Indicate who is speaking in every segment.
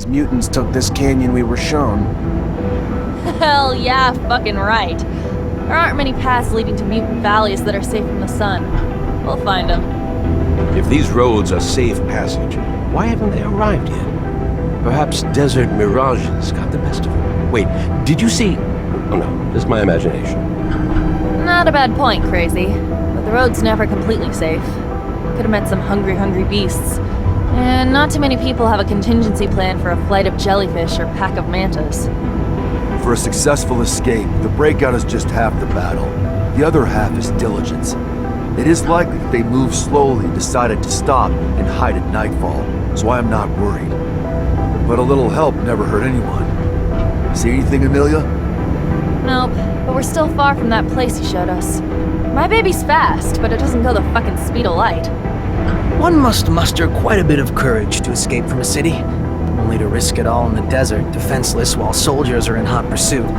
Speaker 1: mutants took this canyon we were shown.
Speaker 2: Hell yeah, fucking right. There aren't many paths leading to mutant valleys that are safe from the sun. We'll find them.
Speaker 3: If these roads are safe passage, why haven't they arrived yet? Perhaps desert mirages got the best of them. Wait, did you see... Oh no, just my imagination.
Speaker 2: Not a bad point, Crazy. But the road's never completely safe. Could have met some hungry beasts. And not too many people have a contingency plan for a flight of jellyfish or pack of mantas.
Speaker 4: For a successful escape, the breakout is just half the battle. The other half is diligence. It is likely that they moved slowly and decided to stop and hide at nightfall, so I'm not worried. But a little help never hurt anyone. See anything, Amelia?
Speaker 2: Nope, but we're still far from that place he showed us. My baby's fast, but it doesn't go the fucking speed of light.
Speaker 5: One must muster quite a bit of courage to escape from a city, only to risk it all in the desert, defenseless while soldiers are in hot pursuit,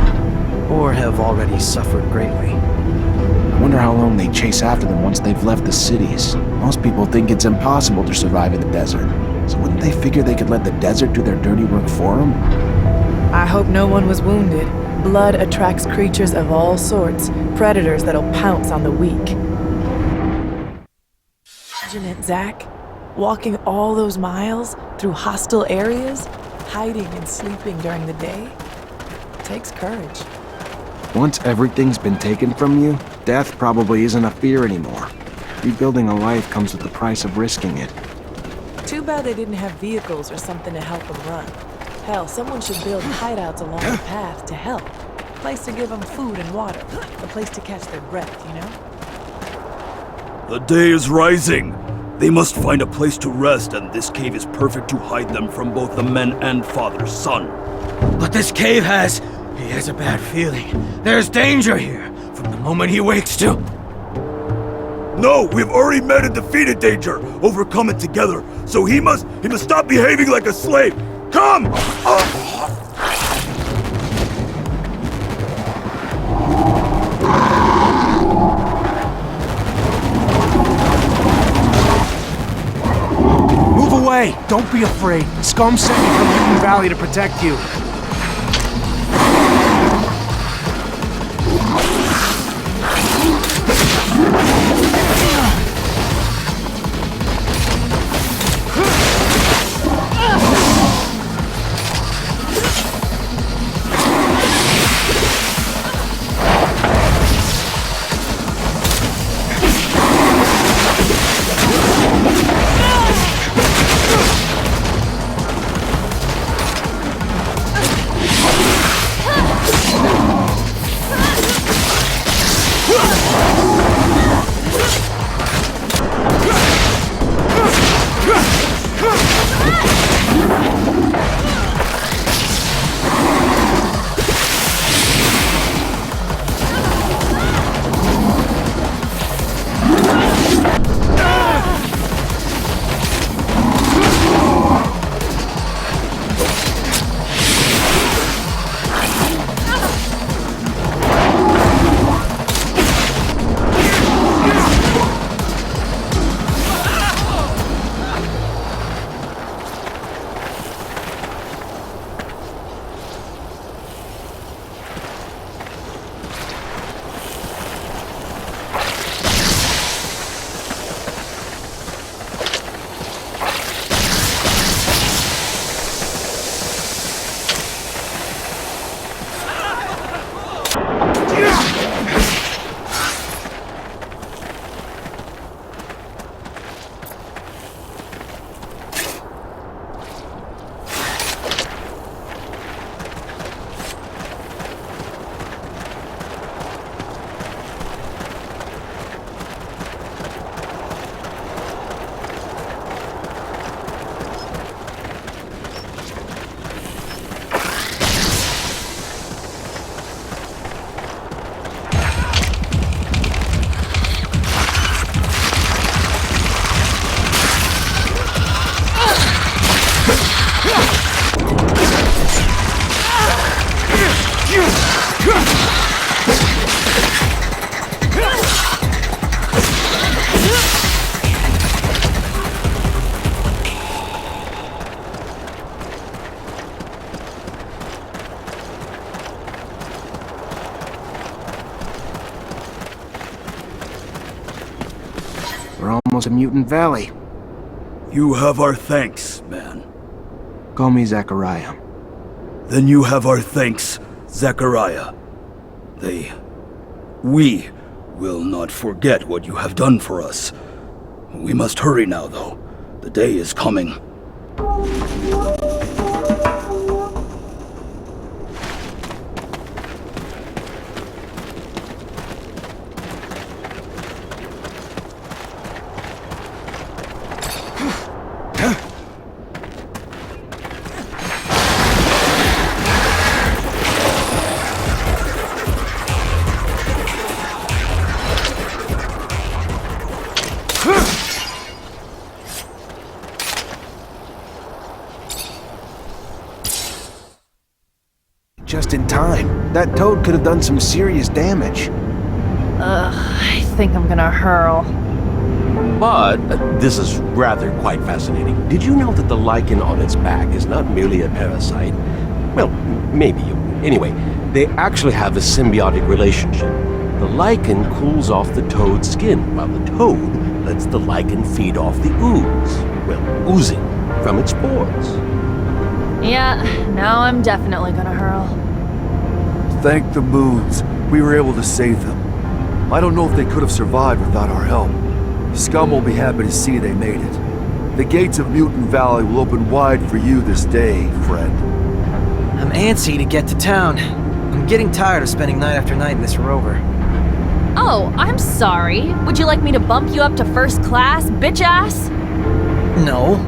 Speaker 5: or have already suffered greatly.
Speaker 1: I wonder how long they chase after them once they've left the cities. Most people think it's impossible to survive in the desert. So wouldn't they figure they could let the desert do their dirty work for them?
Speaker 6: I hope no one was wounded. Blood attracts creatures of all sorts, predators that'll pounce on the weak. Imagine it, Zach. Walking all those miles through hostile areas, hiding and sleeping during the day. It takes courage.
Speaker 1: Once everything's been taken from you, death probably isn't a fear anymore. Rebuilding a life comes with the price of risking it.
Speaker 6: Too bad they didn't have vehicles or something to help them run. Hell, someone should build hideouts along the path to help. A place to give them food and water. A place to catch their breath, you know?
Speaker 7: The day is rising. They must find a place to rest, and this cave is perfect to hide them from both the men and father's son.
Speaker 5: But this cave has... he has a bad feeling. There's danger here, from the moment he wakes to...
Speaker 7: No, we've already met and defeated danger, overcome it together, so he must stop behaving like a slave. Come!
Speaker 1: Move away! Don't be afraid. Scum sent me from Mutant Valley to protect you. almost a mutant valley.
Speaker 7: You have our thanks, man.
Speaker 1: Call me Zachariah.
Speaker 7: Then you have our thanks, Zachariah. We will not forget what you have done for us. We must hurry now, though. The day is coming.
Speaker 1: Just in time. That toad could have done some serious damage.
Speaker 2: I think I'm gonna hurl.
Speaker 3: But this is rather quite fascinating. Did you know that the lichen on its back is not merely a parasite? Well, maybe. Anyway, they actually have a symbiotic relationship. The lichen cools off the toad's skin, while the toad lets the lichen feed off the ooze. Well, oozing from its pores.
Speaker 2: Yeah, now I'm definitely gonna hurl.
Speaker 4: Thank the moons, we were able to save them. I don't know if they could have survived without our help. Scum will be happy to see they made it. The gates of Mutant Valley will open wide for you this day, friend.
Speaker 5: I'm antsy to get to town. I'm getting tired of spending night after night in this rover.
Speaker 2: Oh, I'm sorry. Would you like me to bump you up to first class, bitch ass?
Speaker 5: No.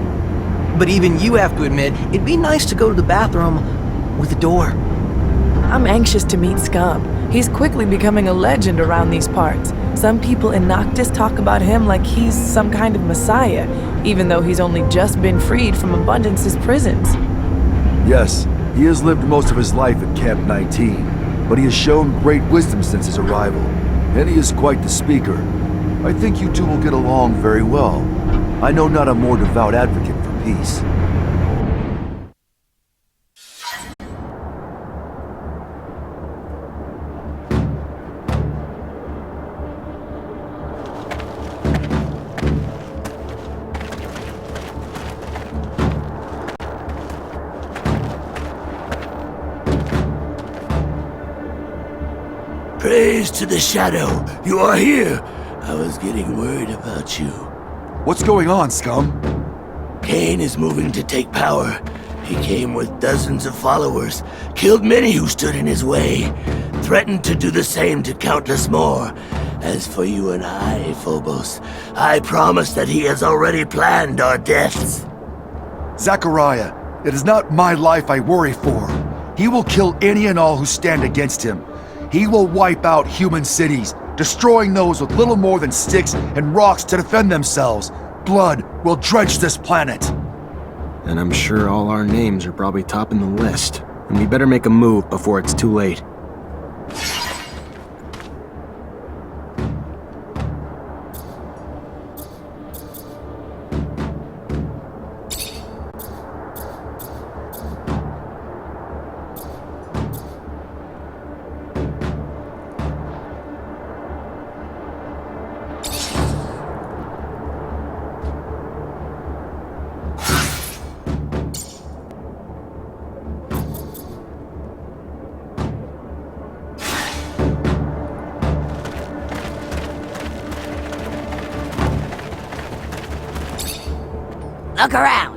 Speaker 5: But even you have to admit, it'd be nice to go to the bathroom with a door.
Speaker 6: I'm anxious to meet Scum. He's quickly becoming a legend around these parts. Some people in Noctis talk about him like he's some kind of messiah, even though he's only just been freed from Abundance's prisons.
Speaker 4: Yes, he has lived most of his life at Camp 19, but he has shown great wisdom since his arrival, and he is quite the speaker. I think you two will get along very well. I know not a more devout advocate for peace.
Speaker 8: Praise to the Shadow. You are here. I was getting worried about you.
Speaker 4: What's going on, Scum?
Speaker 8: Cain is moving to take power. He came with dozens of followers, killed many who stood in his way, threatened to do the same to countless more. As for you and I, Phobos, I promise that he has already planned our deaths.
Speaker 4: Zachariah, it is not my life I worry for. He will kill any and all who stand against him. He will wipe out human cities, destroying those with little more than sticks and rocks to defend themselves. Blood will drench this planet.
Speaker 1: And I'm sure all our names are probably topping the list. And we better make a move before it's too late.
Speaker 2: Look around.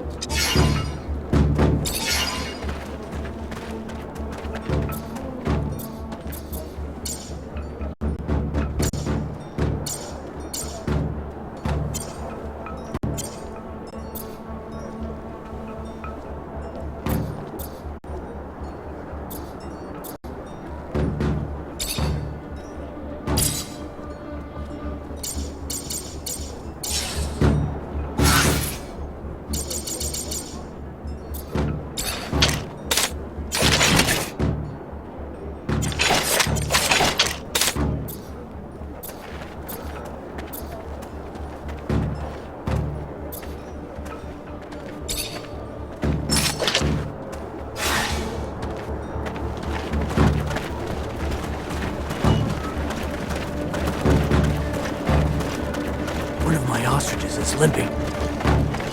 Speaker 5: of my ostriches is limping.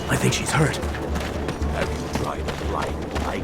Speaker 5: I think she's hurt.
Speaker 8: Have you tried a blind light?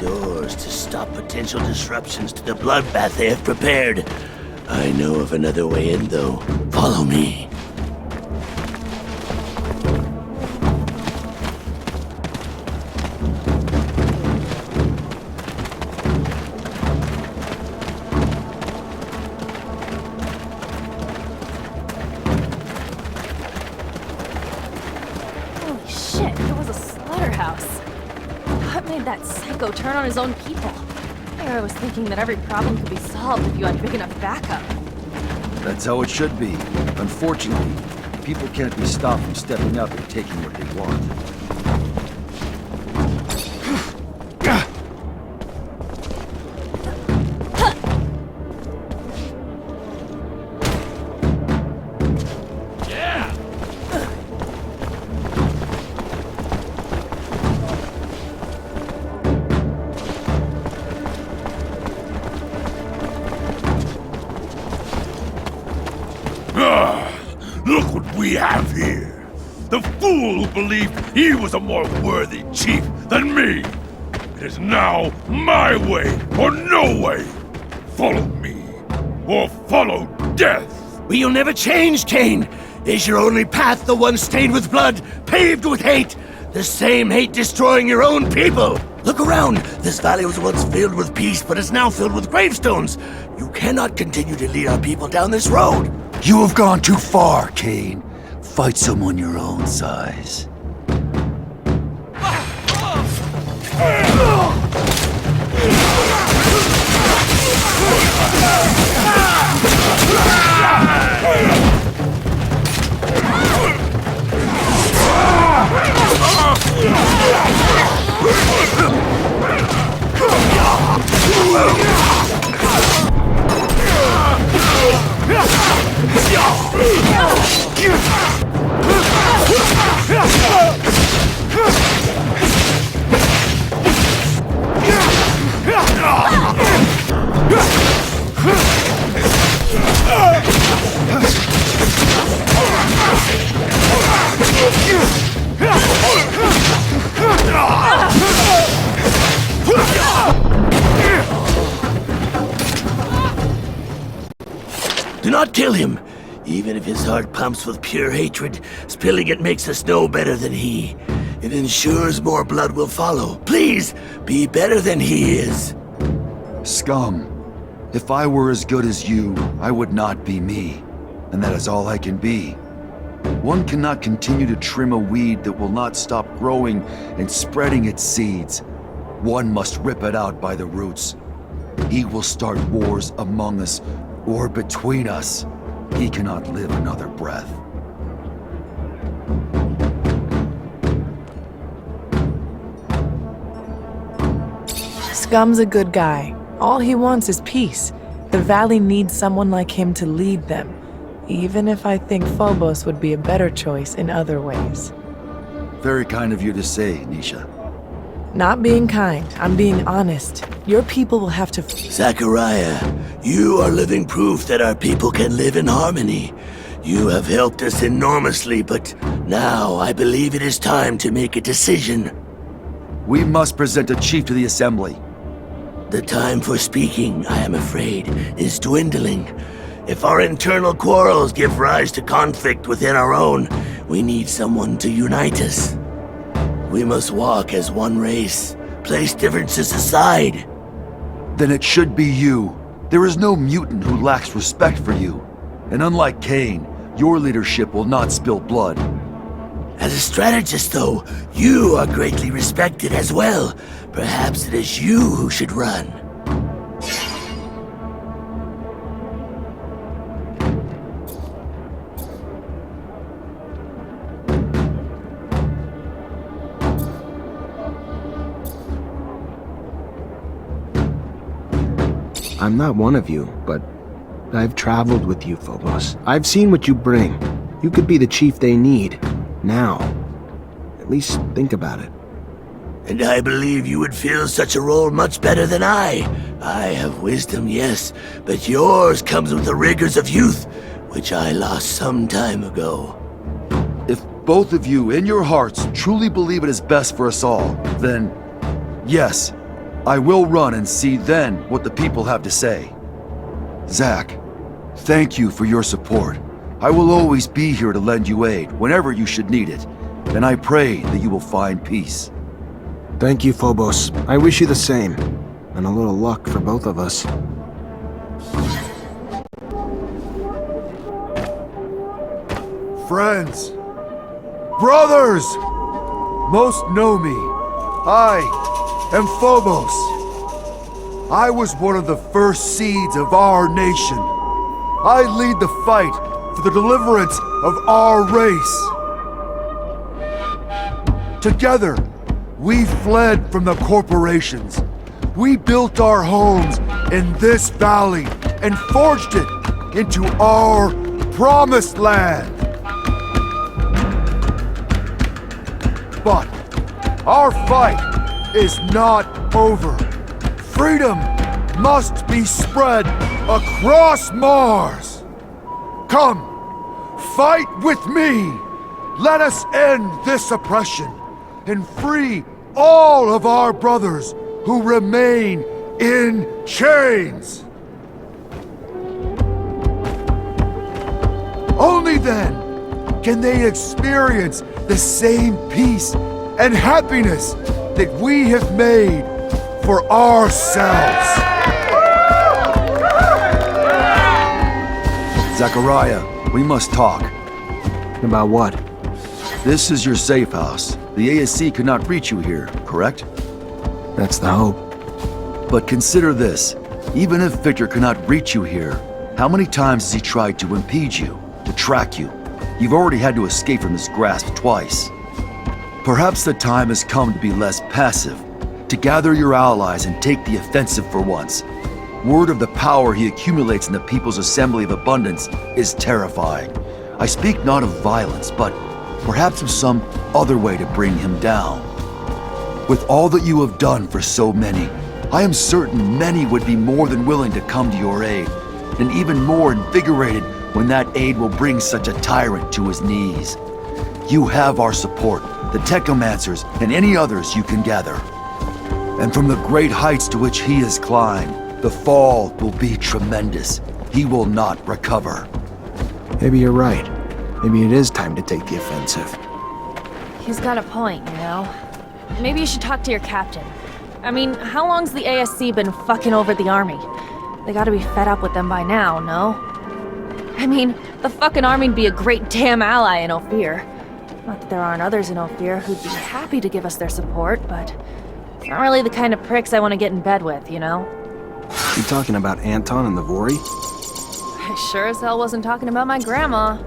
Speaker 8: Doors to stop potential disruptions to the bloodbath they have prepared. I know of another way in, though. Follow me.
Speaker 2: Holy shit, it was a slaughterhouse. What made that psycho turn on his own people? I was thinking that every problem could be solved if you had big enough backup.
Speaker 4: That's how it should be. Unfortunately, people can't be stopped from stepping up and taking what they want.
Speaker 7: Look what we have here. The fool who believed he was a more worthy chief than me. It is now my way or no way. Follow me, or follow death.
Speaker 8: Will you never change, Cain? Is your only path the one stained with blood, paved with hate? The same hate destroying your own people? Look around. This valley was once filled with peace, but is now filled with gravestones. You cannot continue to lead our people down this road.
Speaker 4: You have gone too far, Cain. Fight someone your own size.
Speaker 8: Do not kill him. Even if his heart pumps with pure hatred, spilling it makes us no better than he. It ensures more blood will follow. Please, be better than he is.
Speaker 4: Scum. If I were as good as you, I would not be me. And that is all I can be. One cannot continue to trim a weed that will not stop growing and spreading its seeds. One must rip it out by the roots. He will start wars among us, or between us. He cannot live another breath.
Speaker 6: Scum's a good guy. All he wants is peace. The valley needs someone like him to lead them. Even if I think Phobos would be a better choice in other ways.
Speaker 4: Very kind of you to say, Nisha.
Speaker 6: Not being kind, I'm being honest. Your people will have to
Speaker 8: Zachariah, you are living proof that our people can live in harmony. You have helped us enormously, but now I believe it is time to make a decision.
Speaker 4: We must present a chief to the assembly.
Speaker 8: The time for speaking, I am afraid, is dwindling. If our internal quarrels give rise to conflict within our own, we need someone to unite us. We must walk as one race, place differences aside.
Speaker 4: Then it should be you. There is no mutant who lacks respect for you. And unlike Cain, your leadership will not spill blood.
Speaker 8: As a strategist, though, you are greatly respected as well. Perhaps it is you who should run.
Speaker 1: I'm not one of you, but I've traveled with you, Phobos. I've seen what you bring. You could be the chief they need. Now. At least think about it.
Speaker 8: And I believe you would fill such a role much better than I. I have wisdom, yes, but yours comes with the rigors of youth, which I lost some time ago.
Speaker 4: If both of you, in your hearts, truly believe it is best for us all, then yes, I will run and see then what the people have to say. Zach, thank you for your support. I will always be here to lend you aid whenever you should need it, and I pray that you will find peace.
Speaker 1: Thank you, Phobos. I wish you the same. And a little luck for both of us.
Speaker 4: Friends, brothers, most know me. I am Phobos. I was one of the first seeds of our nation. I lead the fight for the deliverance of our race. Together, we fled from the corporations. We built our homes in this valley and forged it into our promised land. But our fight is not over. Freedom must be spread across Mars. Come, fight with me. Let us end this oppression and free all of our brothers who remain in chains. Only then can they experience the same peace and happiness that we have made for ourselves. Zachariah, we must talk.
Speaker 1: About what?
Speaker 4: This is your safe house. The ASC could not reach you here, correct?
Speaker 1: That's the hope.
Speaker 4: But consider this. Even if Victor cannot reach you here, how many times has he tried to impede you, to track you? You've already had to escape from his grasp twice. Perhaps the time has come to be less passive, to gather your allies and take the offensive for once. Word of the power he accumulates in the People's Assembly of Abundance is terrifying. I speak not of violence, but perhaps of some other way to bring him down. With all that you have done for so many, I am certain many would be more than willing to come to your aid, and even more invigorated when that aid will bring such a tyrant to his knees. You have our support, the Technomancers, and any others you can gather. And from the great heights to which he has climbed, the fall will be tremendous. He will not recover.
Speaker 1: Maybe you're right. Maybe it is time to take the offensive.
Speaker 2: He's got a point, you know? Maybe you should talk to your captain. I mean, how long's the ASC been fucking over the army? They gotta be fed up with them by now, no? I mean, the fucking army'd be a great damn ally in Ophir. Not that there aren't others in Ophir who'd be happy to give us their support, but it's not really the kind of pricks I want to get in bed with, you know?
Speaker 1: You talking about Anton and the Vori?
Speaker 2: I sure as hell wasn't talking about my grandma.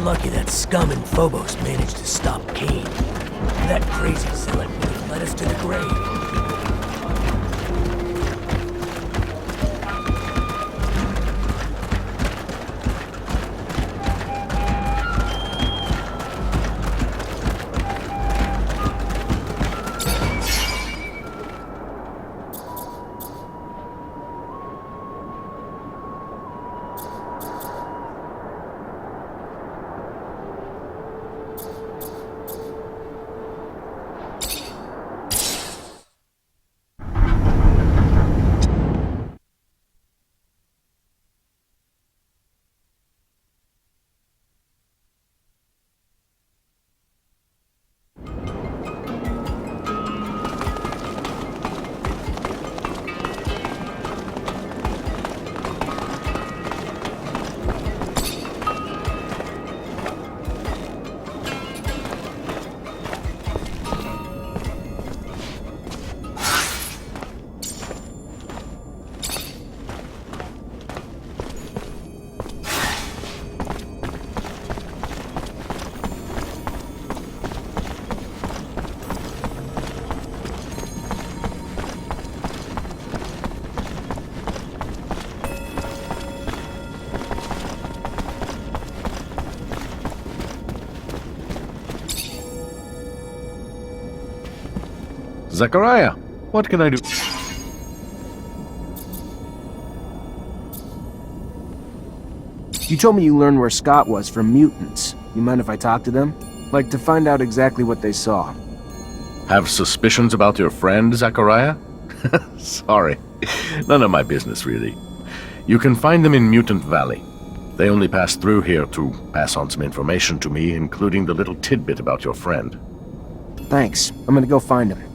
Speaker 8: lucky that scum in Phobos managed to stop Cain. That crazy zealot would have led us to the grave.
Speaker 9: Zachariah, what can I do?
Speaker 1: You told me you learned where Scott was from mutants. You mind if I talk to them? Like to find out exactly what they saw.
Speaker 9: Have suspicions about your friend, Zachariah? Sorry. None of my business, really. You can find them in Mutant Valley. They only passed through here to pass on some information to me, including the little tidbit about your friend.
Speaker 1: Thanks. I'm gonna go find him.